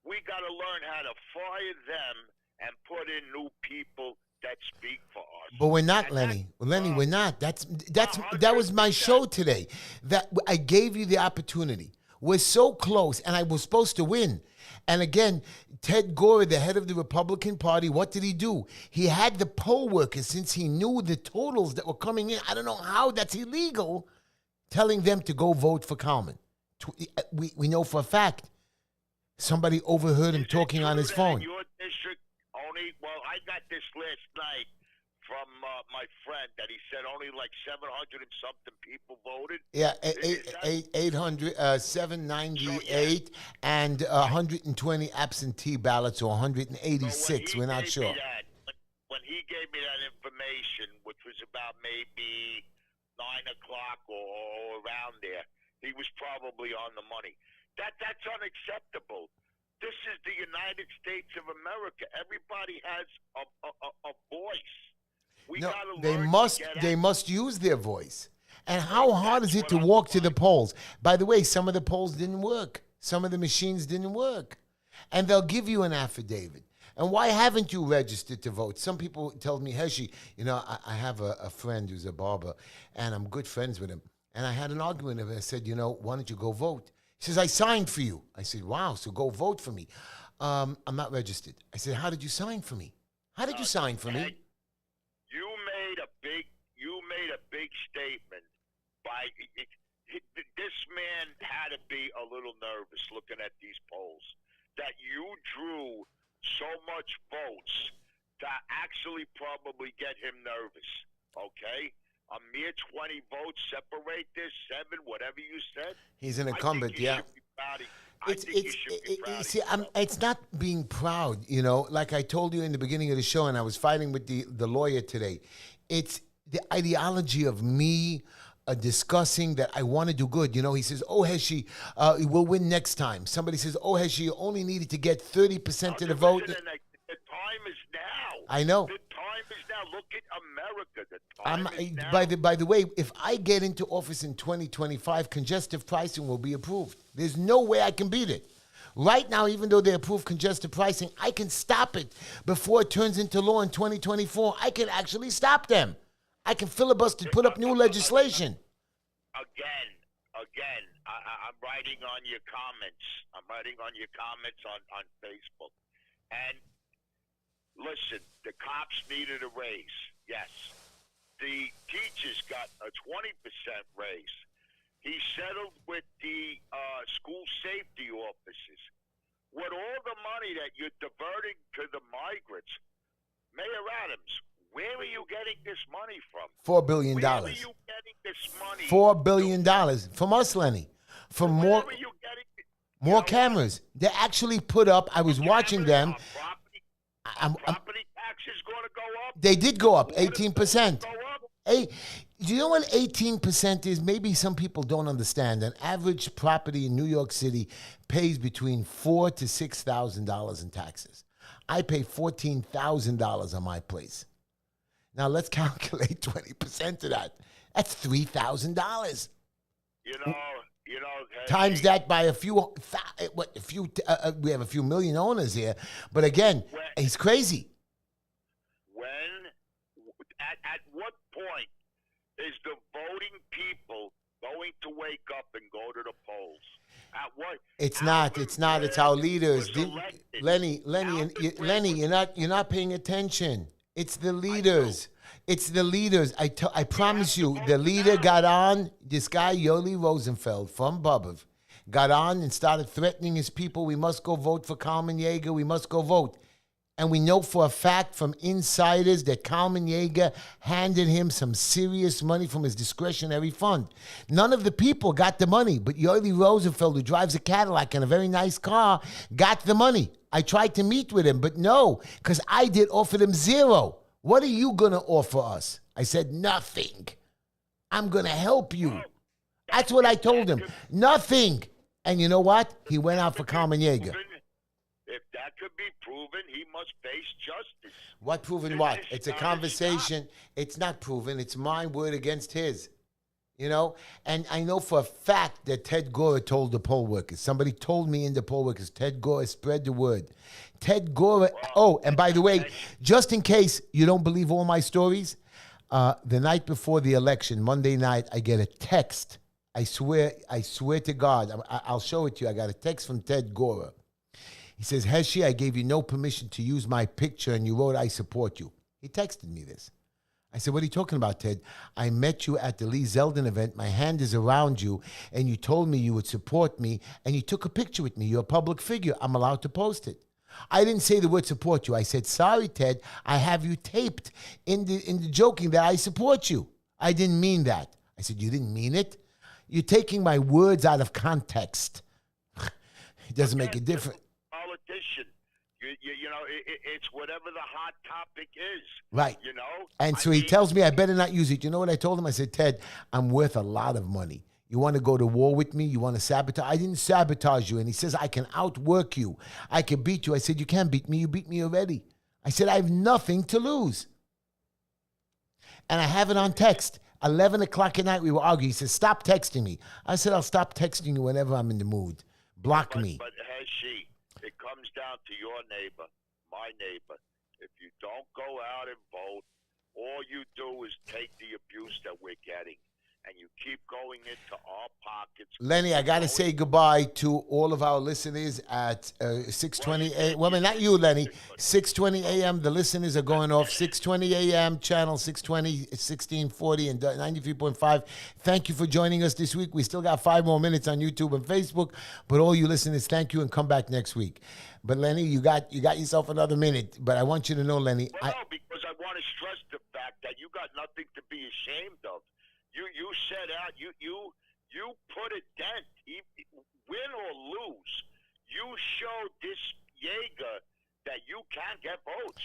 B: We got to learn how to fire them and put in new people that speak for us.
A: But we're not, Lenny. Lenny, we're not. That was my show today. That I gave you the opportunity. We're so close, and I was supposed to win. And again, Ted Gore, the head of the Republican Party, what did he do? He had the poll workers, since he knew the totals that were coming in. I don't know how that's illegal, telling them to go vote for Kalman. We know for a fact. Somebody overheard him talking on his phone.
B: Your district only, well, I got this last night from my friend that he said only like 700 and something people voted.
A: Yeah, 798 and 120 absentee ballots, or 186. We're not sure.
B: When he gave me that information, which was about maybe 9 o'clock or around there, he was probably on the money. That's unacceptable. This is the United States of America. Everybody has a voice.
A: They must use their voice. And how hard is it to walk to the polls? By the way, some of the polls didn't work. Some of the machines didn't work. And they'll give you an affidavit. And why haven't you registered to vote? Some people tell me, Heshy, I have a friend who's a barber, and I'm good friends with him. And I had an argument with him. I said, why don't you go vote? He says, I signed for you. I said, wow, so go vote for me. I'm not registered. I said, how did you sign for me? How did you sign for me?
B: You made a big statement by this man had to be a little nervous looking at these polls that you drew so much votes to actually probably get him nervous. Okay? A mere 20 votes separate this, 7, whatever you said.
A: He's an incumbent, yeah.
B: proud of. I think you should be proud of yourself.
A: It's not being proud, you know. Like I told you in the beginning of the show, and I was fighting with the lawyer today. It's the ideology of me discussing that I want to do good. You know, he says, "Oh, Heshy, we'll win next time." Somebody says, "Oh, Heshy, you only needed to get 30% of the vote."
B: Listen, the time is now.
A: I know.
B: The time is now. Look at America. The time is now.
A: By the way, if I get into office in 2025, congestive pricing will be approved. There's no way I can beat it. Right now, even though they approve congestive pricing, I can stop it before it turns into law in 2024. I can actually stop them. I can filibuster, put up new legislation.
B: Again, I'm writing on your comments. I'm writing on your comments on Facebook. And listen, the cops needed a raise. Yes. The teachers got a 20% raise. He settled with the school safety officers. With all the money that you're diverting to the migrants, Mayor Adams, where are you getting this money from?
A: $4 billion.
B: Where are you getting this money?
A: $4 billion from us, Lenny. For more cameras. They actually put up. I was watching them.
B: Property taxes going to go up?
A: They did go up 18%. Hey, do you know what 18% is? Maybe some people don't understand. An average property in New York City pays between $4,000 to $6,000 in taxes. I pay $14,000 on my place. Now let's calculate 20% of that. That's $3,000.
B: You know.
A: Times that by a few. We have a few million owners here, but again, he's crazy.
B: At what point is the voting people going to wake up and go to the polls? At what?
A: It's not. It's our leaders. Lenny, you're not paying attention. It's the leaders. It's the leaders. I promise you, the leader got on, this guy, Yoli Rosenfeld from Bubov, got on and started threatening his people. We must go vote for Kalman Yeager. We must go vote. And we know for a fact from insiders that Kalman Yeager handed him some serious money from his discretionary fund. None of the people got the money, but Yoli Rosenfeld, who drives a Cadillac and a very nice car, got the money. I tried to meet with him, but no, because I did offer him zero. What are you going to offer us? I said, nothing. I'm going to help you. That's what I told him. Nothing. And you know what? He went out for Kalman Yeager.
B: If that could be proven, he must face justice.
A: What proven what? It's a conversation. It's not proven. It's my word against his. You know? And I know for a fact that Ted Gore told the poll workers. Somebody told me in the poll workers, Ted Gore spread the word. Ted Gore. Oh, and by the way, just in case you don't believe all my stories, the night before the election, Monday night, I get a text. I swear to God, I'll show it to you. I got a text from Ted Gore. He says, Heshy, I gave you no permission to use my picture, and you wrote, I support you. He texted me this. I said, what are you talking about, Ted? I met you at the Lee Zeldin event. My hand is around you, and you told me you would support me, and you took a picture with me. You're a public figure. I'm allowed to post it. I didn't say the word support you. I said, sorry, Ted, I have you taped in the joking that I support you. I didn't mean that. I said, you didn't mean it? You're taking my words out of context. It doesn't make a difference.
B: Politician. You know, it's whatever the hot topic is.
A: Right.
B: You know?
A: And so he tells me I better not use it. You know what I told him? I said, Ted, I'm worth a lot of money. You want to go to war with me? You want to sabotage? I didn't sabotage you. And he says, I can outwork you. I can beat you. I said, you can't beat me. You beat me already. I said, I have nothing to lose. And I have it on text. 11 o'clock at night, we were arguing. He says, stop texting me. I said, I'll stop texting you whenever I'm in the mood. Block me.
B: But Heshy, it comes down to your neighbor, my neighbor. If you don't go out and vote, all you do is take the abuse that we're getting. And you keep going into our pockets.
A: Lenny, I got to say goodbye to all of our listeners at 6:20 a.m. Well, I mean, not you, Lenny. 6:20 a.m. The listeners are going off. 6:20 a.m. channel 620, 1640, and 93.5. Thank you for joining us this week. We still got 5 more minutes on YouTube and Facebook. But all you listeners, thank you, and come back next week. But Lenny, you got yourself another minute. But I want you to know, Lenny.
B: Well, no, because I want to stress the fact that you got nothing to be ashamed of. You set out. You You put a dent, win or lose. You showed this Yeager that you can get votes.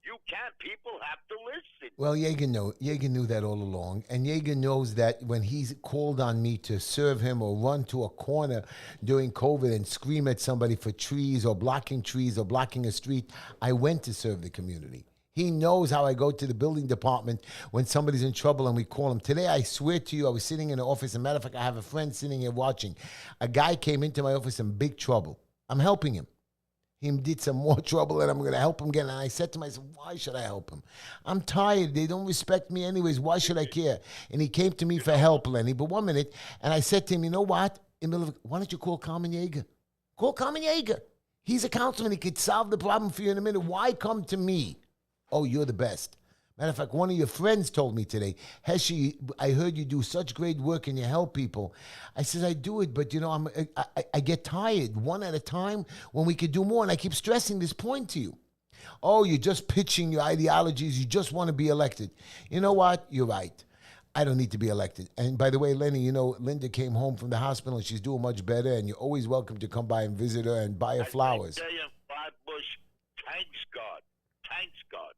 B: You can. People have to listen.
A: Well, Yeager knew that all along, and Yeager knows that when he's called on me to serve him or run to a corner during COVID and scream at somebody for trees or blocking a street, I went to serve the community. He knows how I go to the building department when somebody's in trouble and we call him. Today, I swear to you, I was sitting in the office. As a matter of fact, I have a friend sitting here watching. A guy came into my office in big trouble. I'm helping him. He did some more trouble and I'm going to help him again. And I said to myself, why should I help him? I'm tired. They don't respect me anyways. Why should I care? And he came to me for help, Lenny. But 1 minute, and I said to him, you know what? In the middle of, why don't you call Carmen Yeager? Call Carmen Yeager. He's a councilman. He could solve the problem for you in a minute. Why come to me? Oh, you're the best. Matter of fact, one of your friends told me today, Heshy, I heard you do such great work and you help people. I said, I do it, but I get tired one at a time when we could do more. And I keep stressing this point to you. Oh, you're just pitching your ideologies. You just want to be elected. You know what? You're right. I don't need to be elected. And by the way, Lenny, Linda came home from the hospital and she's doing much better. And you're always welcome to come by and visit her and buy her flowers.
B: I tell you, Flatbush, thanks God. Thanks God.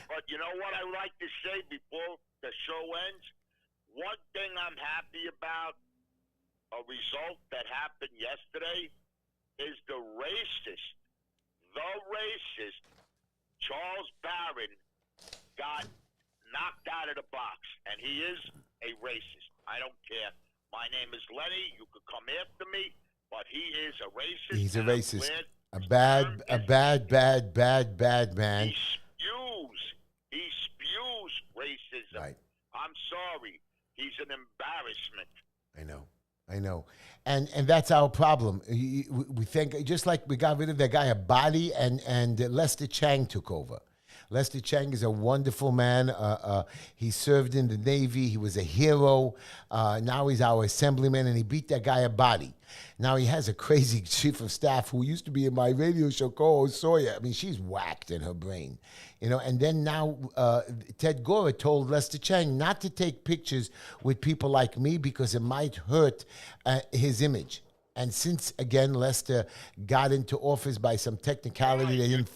B: But you know what I like to say before the show ends? One thing I'm happy about, a result that happened yesterday, is the racist, Charles Barron, got knocked out of the box. And he is a racist. I don't care. My name is Lenny. You could come after me, but he is a racist.
A: He's a racist. A bad man.
B: He spews racism.
A: Right.
B: I'm sorry. He's an embarrassment.
A: I know. And that's our problem. We think, just like we got rid of that guy Abadi and Lester Chang took over. Lester Chang is a wonderful man. He served in the Navy. He was a hero. Now he's our assemblyman, and he beat that guy Abadi. Now he has a crazy chief of staff who used to be in my radio show, co-host Sawyer. I mean, she's whacked in her brain. And then now Ted Gora told Lester Chang not to take pictures with people like me because it might hurt his image. And since, again, Lester got into office by some technicality, they didn't...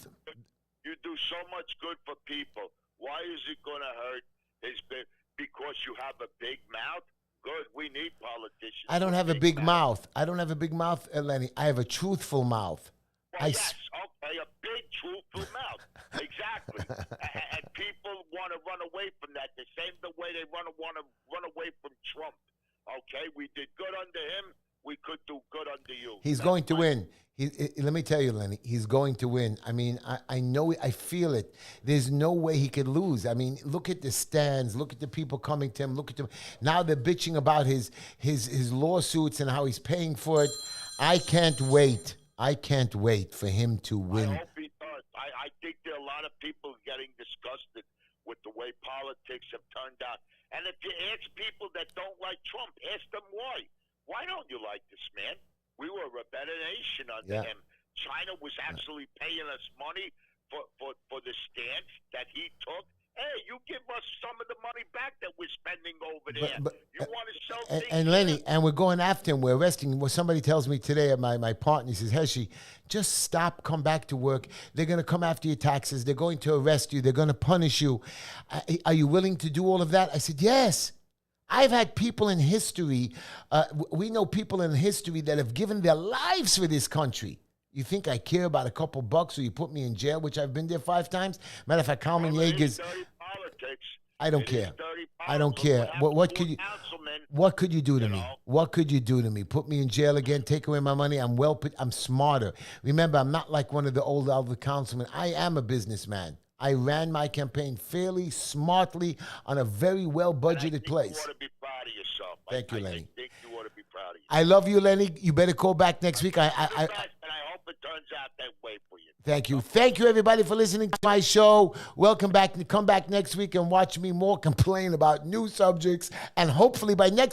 B: You do so much good for people. Why is it going to hurt his big? Because you have a big mouth? Good. We need politicians.
A: I don't have a big mouth. I don't have a big mouth, Lenny. I have a truthful mouth.
B: Well, yes, okay, a big, truthful mouth. Exactly. And people want to run away from that the same the way they want to run away from Trump. Okay, we did good under him. We could do good under you.
A: He's going to win. Let me tell you, Lenny, he's going to win. I mean, I know it. I feel it. There's no way he could lose. I mean, look at the stands. Look at the people coming to him. Look at them. Now they're bitching about his lawsuits and how he's paying for it. I can't wait. I can't wait for him to win.
B: I hope he does. I think there are a lot of people getting disgusted with the way politics have turned out. And if you ask people that don't like Trump, ask them why. Why don't you like this man? We were a better nation under him. China was actually paying us money for the stance that he took. Hey, you give us some of the money back that we're spending over there. You want to sell things?
A: And Lenny, and we're going after him. We're arresting him. Well, somebody tells me today, my partner, he says, Heshy, just stop, come back to work. They're going to come after your taxes. They're going to arrest you. They're going to punish you. Are you willing to do all of that? I said, yes. I've had people in history, we know people in history that have given their lives for this country. You think I care about a couple bucks or you put me in jail, which I've been there 5 times? Matter of fact, Carmen Yeager's... I don't care. I don't care. What could you do to me? What could you do to me? Put me in jail again, take away my money? I'm smarter. Remember, I'm not like one of the old elder councilmen. I am a businessman. I ran my campaign fairly, smartly, on a very well-budgeted place.
B: You ought to be proud of yourself.
A: Thank you, Lenny.
B: I think you ought to be proud of yourself.
A: I love you, Lenny. You better call back next week.
B: And I hope it turns out that way for you.
A: Thank you. Thank you, everybody, for listening to my show. Welcome back. Come back next week and watch me more complain about new subjects. And hopefully by next week,